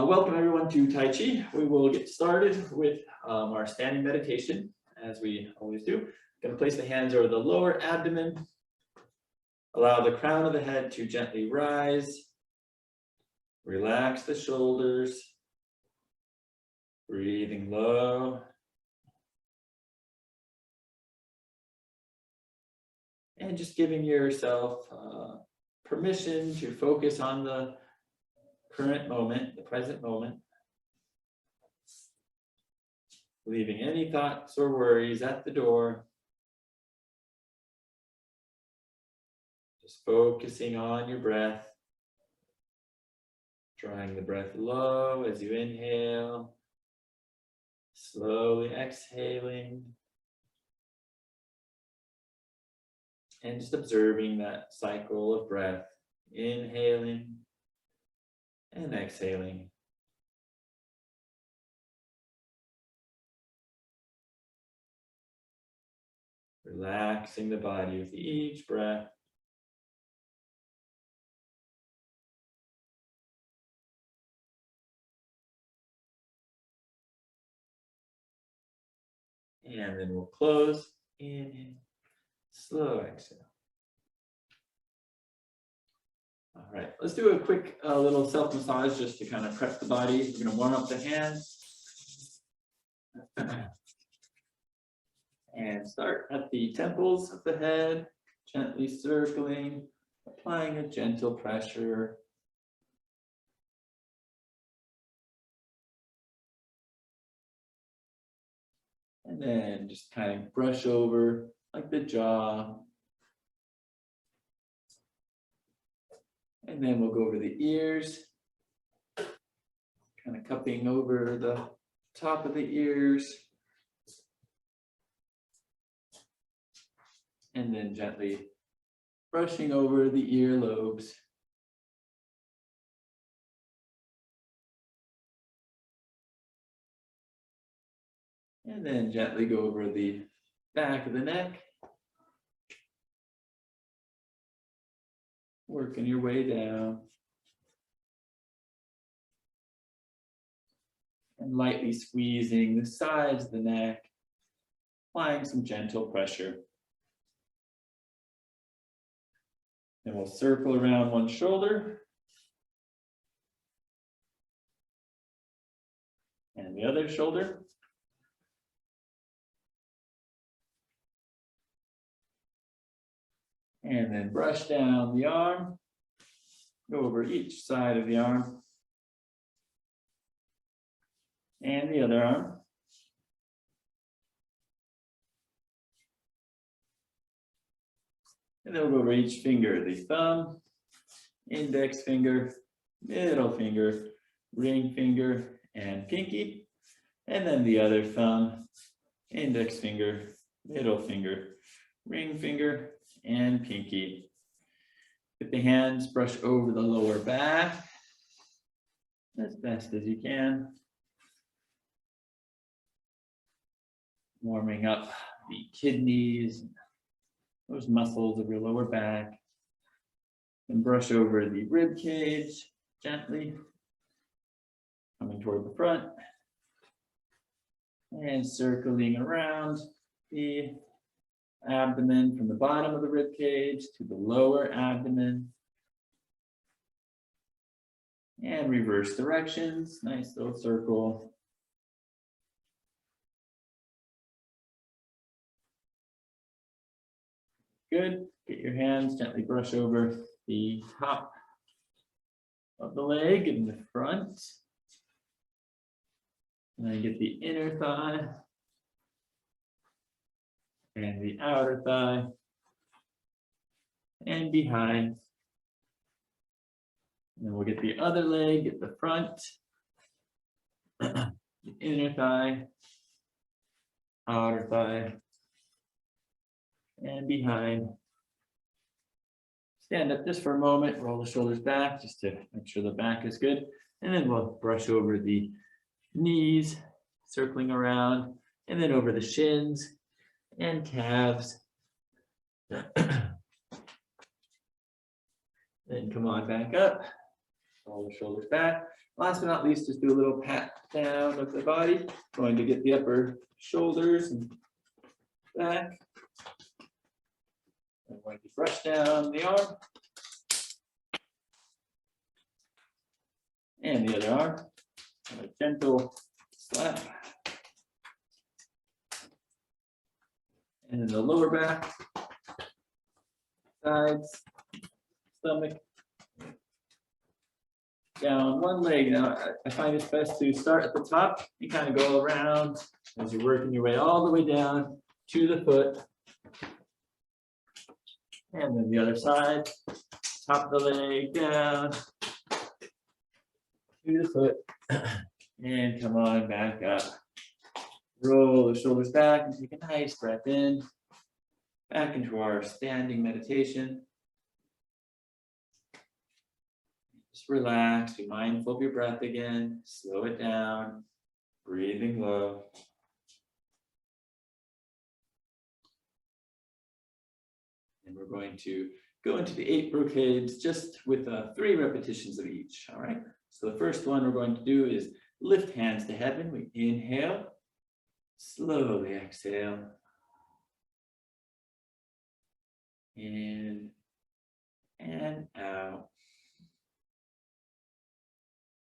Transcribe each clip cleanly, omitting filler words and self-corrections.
Welcome everyone to Tai Chi. We will get started with our standing meditation, as we always do. Going to place the hands over the lower abdomen. Allow the crown of the head to gently rise. Relax the shoulders. Breathing low. And just giving yourself permission to focus on the current moment, the present moment. Leaving any thoughts or worries at the door. Just focusing on your breath. Drawing the breath low as you inhale. Slowly exhaling. And just observing that cycle of breath. Inhaling and exhaling. Relaxing the body with each breath. And then we'll close. Inhale. Slow exhale. All right, let's do a quick little self-massage just to kind of prep the body. We're going to warm up the hands. And start at the temples of the head, gently circling, applying a gentle pressure. And then just kind of brush over like the jaw. And then we'll go over the ears, kind of cupping over the top of the ears. And then gently brushing over the earlobes. And then gently go over the back of the neck. Working your way down. And lightly squeezing the sides of the neck, applying some gentle pressure. And we'll circle around one shoulder. And the other shoulder. And then brush down the arm, go over each side of the arm, and the other arm. And then we'll go over each finger, the thumb, index finger, middle finger, ring finger, and pinky. And then the other thumb, index finger, middle finger, ring finger, and pinky. With the hands, brush over the lower back as best as you can. Warming up the kidneys, those muscles of your lower back. And brush over the rib cage gently, coming toward the front. And circling around the abdomen from the bottom of the rib cage to the lower abdomen. And reverse directions, nice little circle. Good, get your hands, gently brush over the top of the leg in the front. And then get the inner thigh. And the outer thigh, and behind. And then we'll get the other leg at the front, the inner thigh, outer thigh, and behind. Stand up just for a moment, roll the shoulders back just to make sure the back is good. And then we'll brush over the knees, circling around, and then over the shins and calves. Then come on back up Roll the shoulders back. Last but not least, just do a little pat down of the body. Going to get the upper shoulders and back. I'm going to brush down the arm. And the other arm. A gentle slap. And then the lower back, sides, stomach, down one leg. Now, I find it's best to start at the top and kind of go around as you're working your way all the way down to the foot. And then the other side, top of the leg down to the foot. And come on back up. Roll the shoulders back and take a nice breath in. Back into our standing meditation. Just relax, be mindful of your breath again. Slow it down, breathing low. And we're going to go into the 8 brocades just with 3 repetitions of each, all right? So the first one we're going to do is lift hands to heaven. We inhale, slowly exhale. In and out.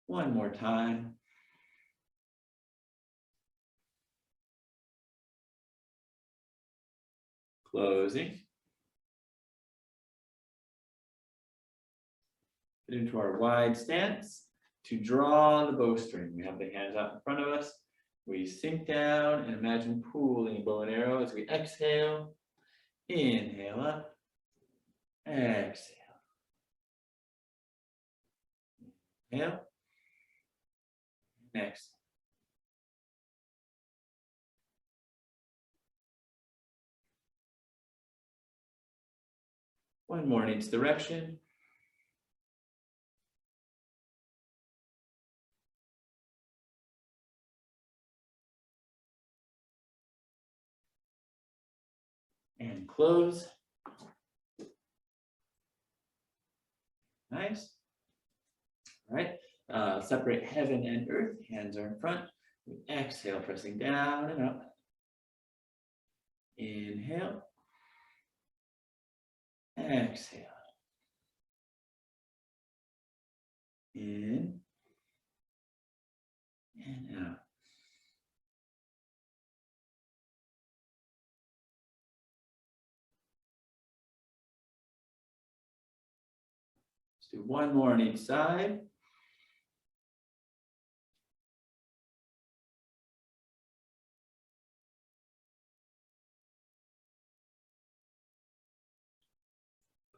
One more time. Closing. Get into our wide stance to draw the bowstring. We have the hands out in front of us. We sink down and imagine pooling bow and arrow as we exhale. Inhale up. Exhale. Inhale. Next. One more in each direction. And close. Nice. All right. Separate heaven and earth. Hands are in front. We exhale, pressing down and up. Inhale. Exhale. In and out. Let's do one more on each side.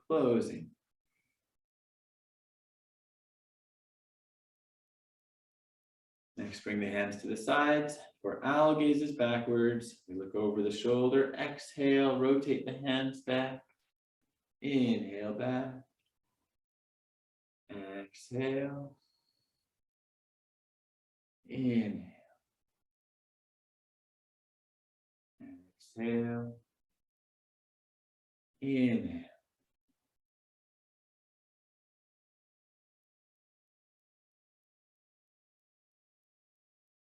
Closing. Next, bring the hands to the sides. For owl gazes backwards, we look over the shoulder. Exhale, rotate the hands back. Inhale back. Exhale. Inhale. Exhale. Inhale.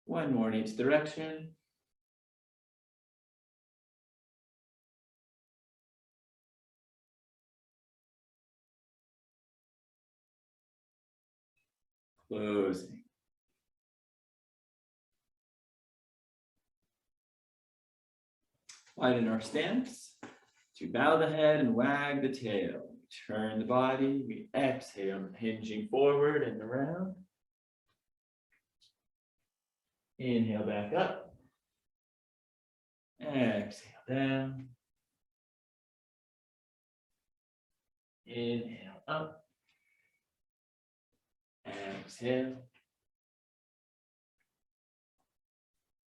One more in each direction. Closing. Widen our stance to bow the head and wag the tail. Turn the body. We exhale, hinging forward and around. Inhale back up. Exhale down. Inhale up. Exhale.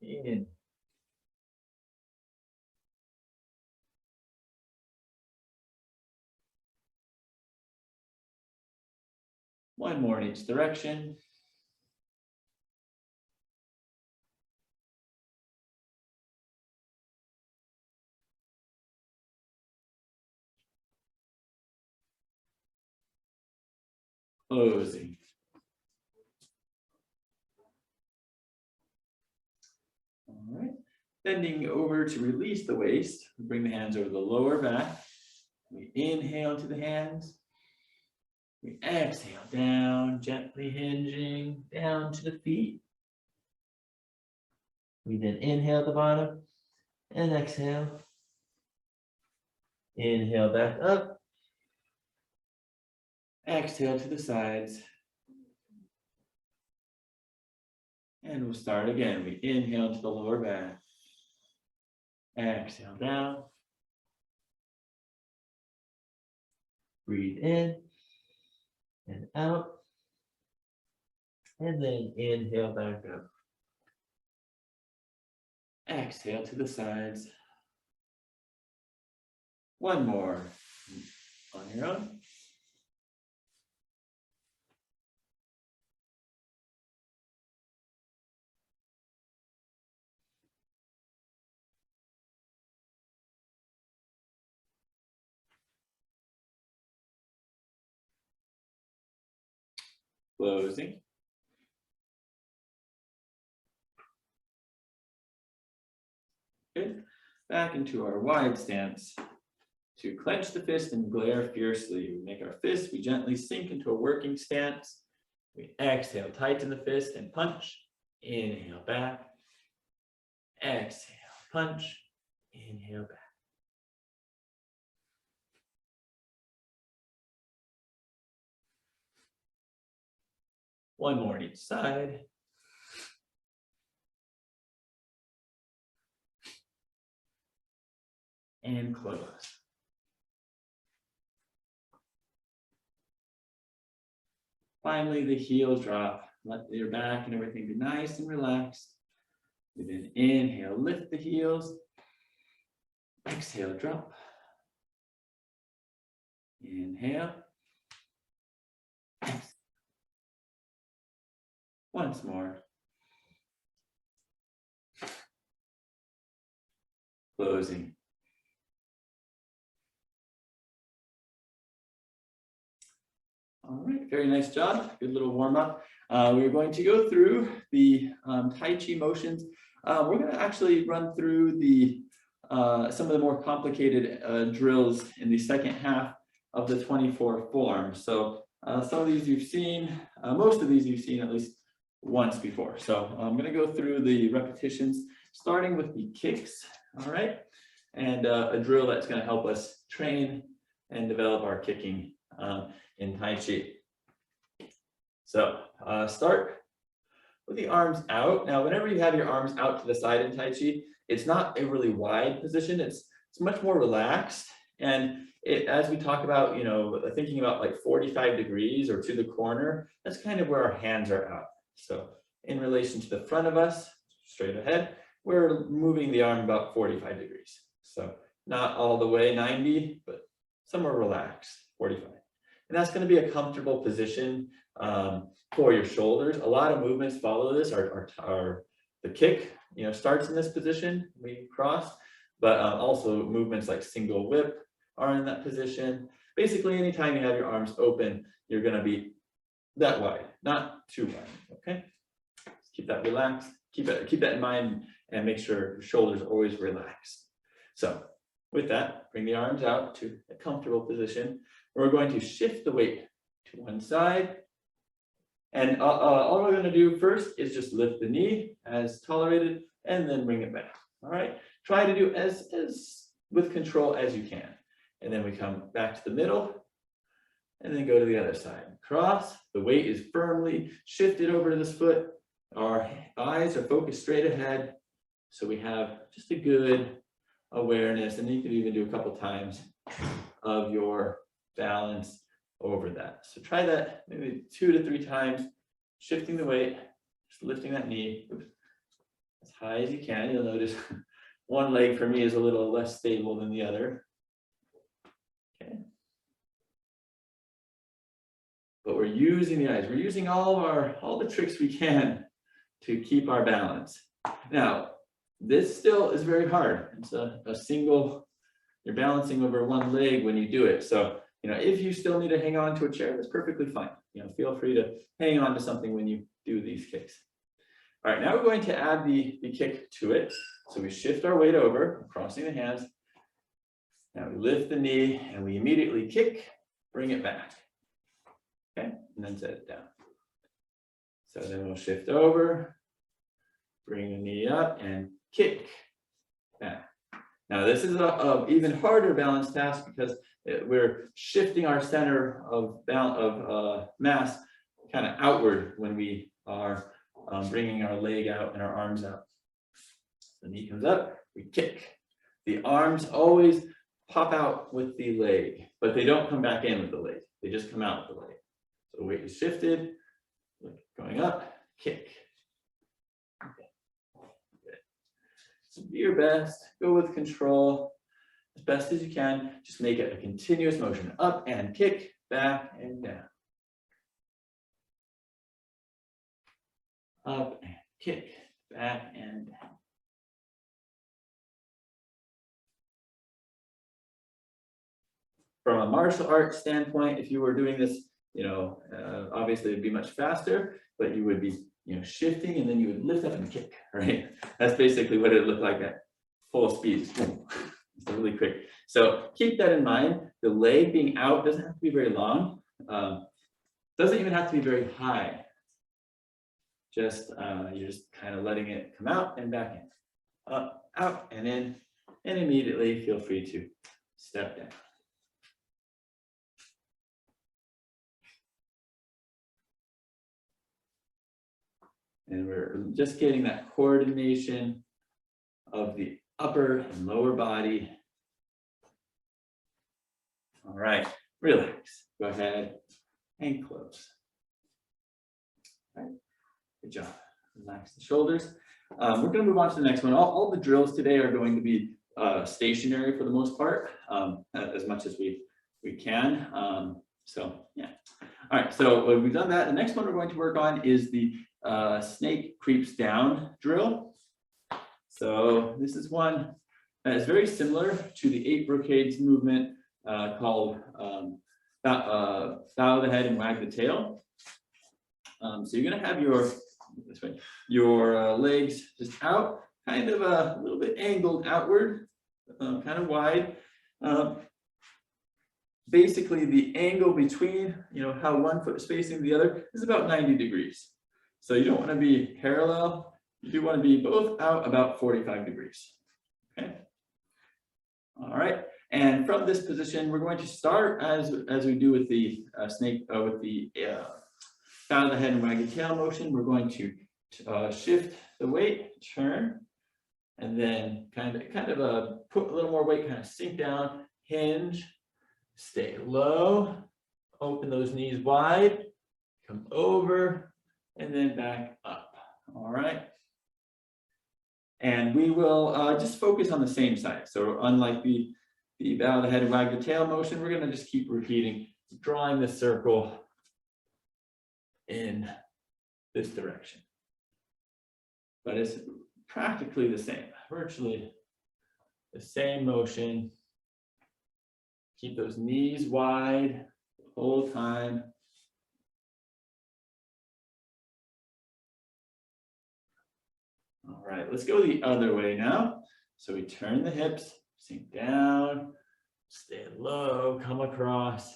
In. One more in each direction. Closing. All right. Bending over to release the waist. Bring the hands over the lower back. We inhale to the hands. We exhale down, gently hinging down to the feet. We then inhale at the bottom and exhale. Inhale back up. Exhale to the sides. And we'll start again. We inhale to the lower back. Exhale down. Breathe in and out. And then inhale back up. Exhale to the sides. One more on your own. Closing. Good. Back into our wide stance. To clench the fist and glare fiercely. We make our fist, we gently sink into a working stance. We exhale, tighten the fist and punch. Inhale back. Exhale, punch. Inhale back. One more on each side. And close. Finally, the heel drop. Let your back and everything be nice and relaxed. And then inhale, lift the heels. Exhale, drop. Inhale. Exhale. Once more. Closing. All right, very nice job. Good little warm up. We're going to go through the Tai Chi motions. We're going to actually run through the some of the more complicated drills in the second half of the 24 form. So some of these you've seen, most of these you've seen at least once before. So I'm going to go through the repetitions, starting with the kicks. All right, and a drill that's going to help us train and develop our kicking in Tai Chi. So start with the arms out. Now, whenever you have your arms out to the side in Tai Chi, it's not a really wide position. It's much more relaxed. And as we talk about, you know, thinking about like 45 degrees or to the corner, that's kind of where our hands are out. So in relation to the front of us, straight ahead, we're moving the arm about 45 degrees. So not all the way 90, but somewhere relaxed, 45. And that's going to be a comfortable position for your shoulders. A lot of movements follow this. The kick, you know, starts in this position, we cross, but also movements like single whip are in that position. Basically, anytime you have your arms open, you're going to be that wide, not too wide. Okay, just keep that relaxed. Keep that in mind, and make sure your shoulders are always relaxed. So with that, bring the arms out to a comfortable position. We're going to shift the weight to one side. And all we're going to do first is just lift the knee as tolerated and then bring it back. All right. Try to do as with control as you can. And then we come back to the middle and then go to the other side. Cross. The weight is firmly shifted over to this foot. Our eyes are focused straight ahead. So we have just a good awareness. And you can even do a couple times of your balance over that. So try that maybe 2 to 3 times, shifting the weight, just lifting that knee as high as you can. You'll notice one leg for me is a little less stable than the other. Okay. But we're using the eyes. We're using all the tricks we can to keep our balance. Now, this still is very hard. It's a single, you're balancing over one leg when you do it. So, you know, if you still need to hang on to a chair, that's perfectly fine. You know, feel free to hang on to something when you do these kicks. All right, now we're going to add the kick to it. So we shift our weight over, crossing the hands. Now we lift the knee and we immediately kick, bring it back. Okay, and then set it down. So then we'll shift over, bring the knee up and kick back. Now this is a even harder balance task because we're shifting our center of mass kind of outward when we are bringing our leg out and our arms out. The knee comes up, we kick. The arms always pop out with the leg, but they don't come back in with the leg. They just come out with the leg. So weight is shifted, going up, kick. Okay. Good. So do your best, go with control as best as you can. Just make it a continuous motion, up and kick, back and down. Up and kick, back and down. From a martial arts standpoint, if you were doing this, obviously it'd be much faster, but you would be, shifting and then you would lift up and kick, right? That's basically what it looked like at full speed. It's really quick. So keep that in mind. The leg being out doesn't have to be very long. Doesn't even have to be very high. You're just kind of letting it come out and back in, up, out, and in, and immediately feel free to step down. And we're just getting that coordination of the upper and lower body. All right, relax. Go ahead and close. All right, good job. Relax the shoulders. We're going to move on to the next one. All the drills today are going to be stationary for the most part, as much as we can. So yeah. All right, so we've done that. The next one we're going to work on is the snake creeps down drill. So this is one that is very similar to the 8 brocades movement called bow the head and wag the tail. So you're going to have your legs just out, kind of a little bit angled outward, kind of wide. Basically, the angle between how one foot is facing the other is about 90 degrees. So you don't want to be parallel. You do want to be both out about 45 degrees. Okay. All right. And from this position, we're going to start as we do with the bow the head and wag the tail motion. We're going to shift the weight, turn, and then kind of put a little more weight, kind of sink down, hinge, stay low, open those knees wide, come over, and then back up. All right. And we will just focus on the same side. So unlike the bow the head and wag the tail motion, we're going to just keep repeating, drawing the circle in this direction. But it's practically the same, virtually the same motion. Keep those knees wide the whole time. All right, let's go the other way now. So we turn the hips, sink down, stay low, come across,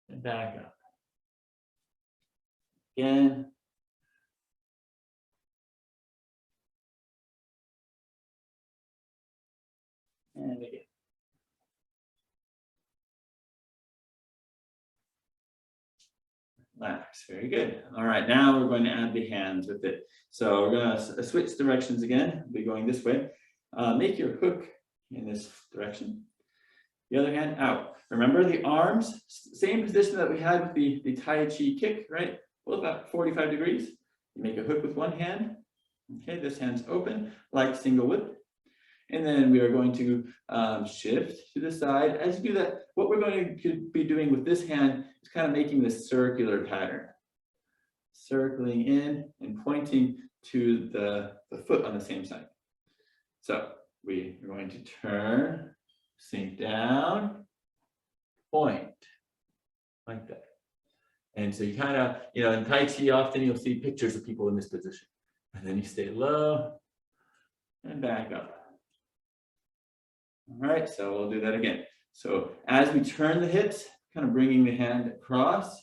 and back up. Again. And again. Relax, very good. All right, now we're going to add the hands with it. So we're going to switch directions again. We'll be going this way. Make your hook in this direction. The other hand out. Remember the arms, same position that we had with the Tai Chi kick, right? Well, about 45 degrees. You make a hook with one hand. Okay, this hand's open, like single whip. And then we are going to shift to the side. As you do that, what we're going to be doing with this hand is kind of making this circular pattern. Circling in and pointing to the foot on the same side. So we are going to turn, sink down, point, like that. And so you kind of, in Tai Chi, often you'll see pictures of people in this position. And then you stay low and back up. All right, so we'll do that again. So as we turn the hips, kind of bringing the hand across.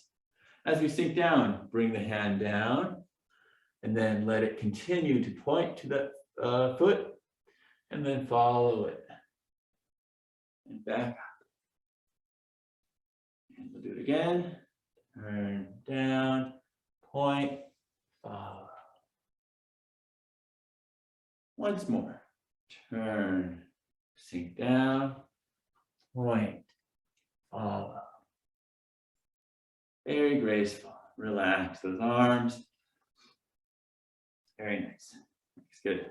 As we sink down, bring the hand down and then let it continue to point to that foot and then follow it. And back up. And we'll do it again. Turn down, point, follow. Once more. Turn, sink down, point, follow. Very graceful. Relax those arms. Very nice. Looks good.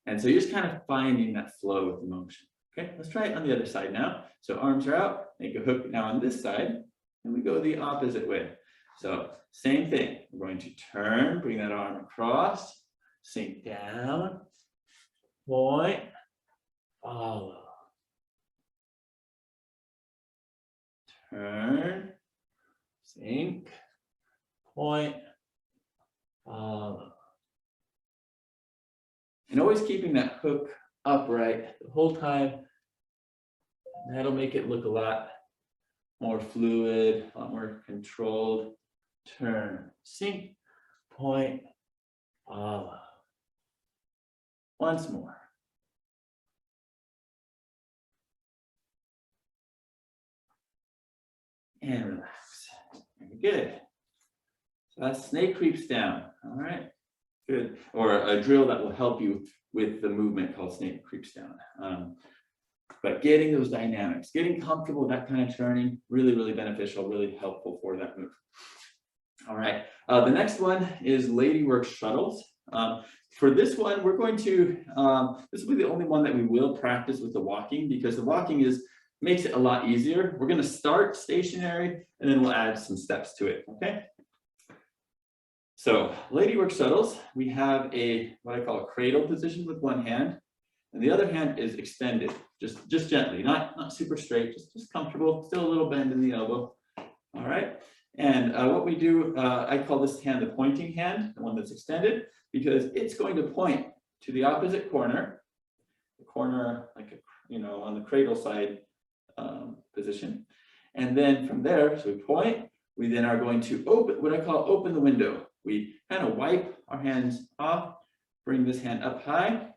And so you're just kind of finding that flow with the motion. Okay, let's try it on the other side now. So arms are out, make a hook now on this side, and we go the opposite way. So same thing. We're going to turn, bring that arm across, sink down, point, follow. Turn, sink, point, follow. And always keeping that hook upright the whole time. That'll make it look a lot more fluid, a lot more controlled. Turn, sink, point, follow. Once more. And relax. Very good. So that snake creeps down. All right. Good. Or a drill that will help you with the movement called snake creeps down. But getting those dynamics, getting comfortable with that kind of turning, really, really beneficial, really helpful for that move. All right. The next one is lady work shuttles. For this one, we're going to, this will be the only one that we will practice with the walking, because the walking makes it a lot easier. We're going to start stationary and then we'll add some steps to it. Okay. So lady work shuttles, we have what I call a cradle position with one hand, and the other hand is extended, just gently, not super straight, just comfortable, still a little bend in the elbow. All right. And what we do, I call this hand the pointing hand, the one that's extended, because it's going to point to the opposite corner, the corner like on the cradle side position. And then from there, so we point, we then are going to open, what I call open the window. We kind of wipe our hands off, bring this hand up high.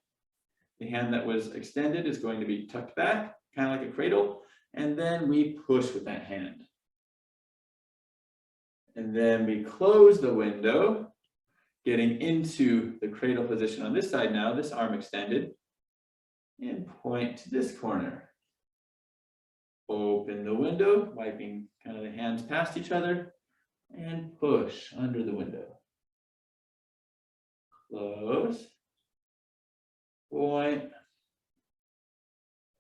The hand that was extended is going to be tucked back, kind of like a cradle. And then we push with that hand. And then we close the window, getting into the cradle position on this side now, this arm extended, and point to this corner. Open the window, wiping kind of the hands past each other, and push under the window. Close, point,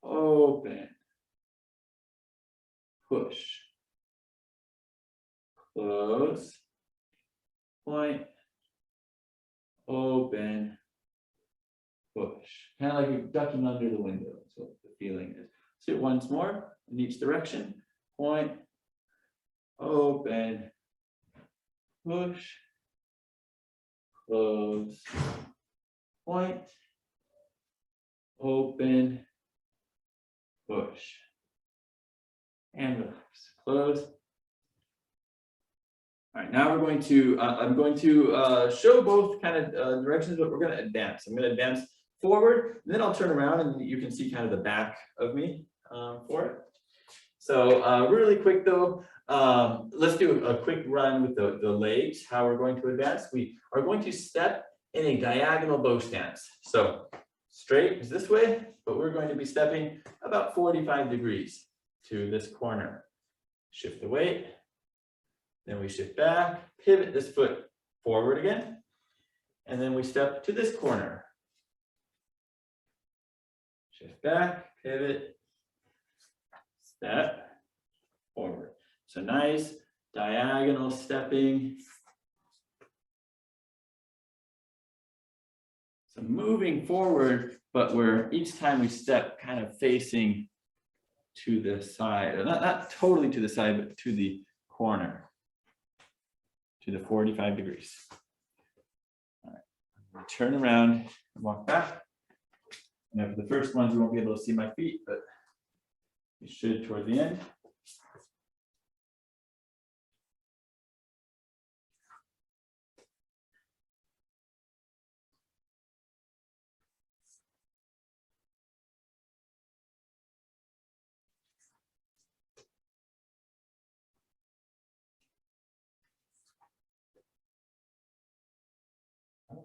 open, push, close, point, open, push. Kind of like you're ducking under the window, that's what the feeling is. So once more in each direction, point, open, push, close, point, open, push, and relax. Close. All right, now we're going to, I'm going to show both kind of directions, but we're going to advance. I'm going to advance forward, and then I'll turn around and you can see kind of the back of me for it. So really quick though, let's do a quick run with the legs, how we're going to advance. We are going to step in a diagonal bow stance. So straight is this way, but we're going to be stepping about 45 degrees to this corner. Shift the weight, then we shift back, pivot this foot forward again, and then we step to this corner. Shift back, pivot, step forward. So nice diagonal stepping. So moving forward, but where each time we step kind of facing to the side, or not totally to the side, but to the corner, to the 45 degrees. All right, turn around and walk back. Now for the first ones, you won't be able to see my feet, but you should toward the end.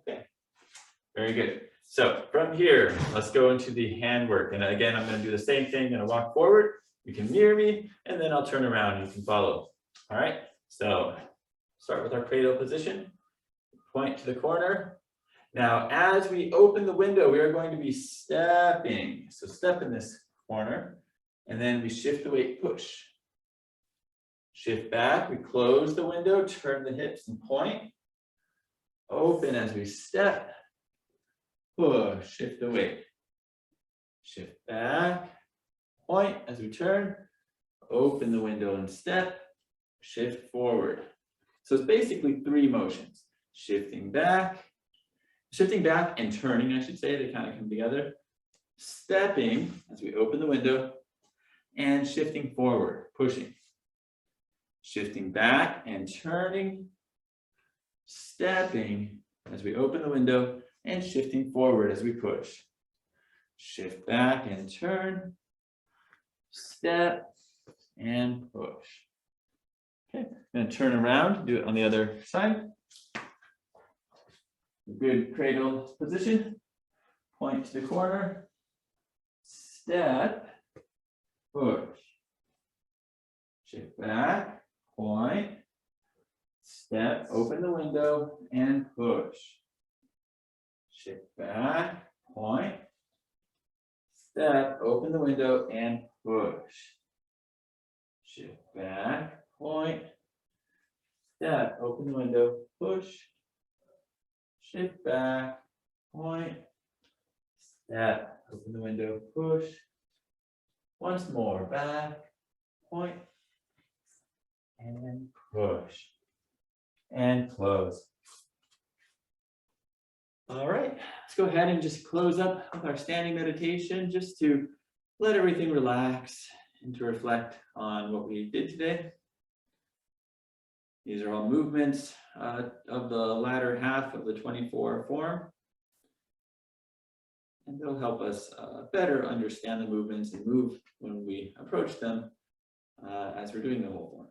Okay, very good. So from here, let's go into the handwork. And again, I'm going to do the same thing. I'm going to walk forward. You can mirror me, and then I'll turn around and you can follow. All right, so start with our cradle position. Point to the corner. Now, as we open the window, we are going to be stepping. So step in this corner, and then we shift the weight, push. Shift back, we close the window, turn the hips and point. Open as we step. Push, shift the weight. Shift back, point as we turn. Open the window and step. Shift forward. So it's basically 3 motions. Shifting back and turning, I should say, they kind of come together. Stepping as we open the window and shifting forward, pushing. Shifting back and turning, stepping as we open the window and shifting forward as we push. Shift back and turn, step and push. Okay, I'm going to turn around, do it on the other side. Good cradle position. Point to the corner, step, push. Shift back, point, step, open the window and push. Shift back, point, step, open the window and push. Shift back, point, step, open the window, push. Shift back, point, step, open the window, push. Once more, back, point, and push, and close. All right, let's go ahead and just close up with our standing meditation just to let everything relax and to reflect on what we did today. These are all movements of the latter half of the 24 form. And they'll help us better understand the movements and move when we approach them as we're doing the whole form.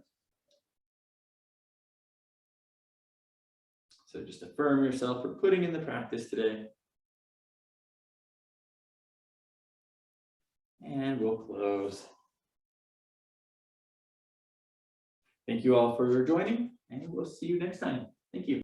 So just affirm yourself for putting in the practice today. And we'll close. Thank you all for joining, and we'll see you next time. Thank you.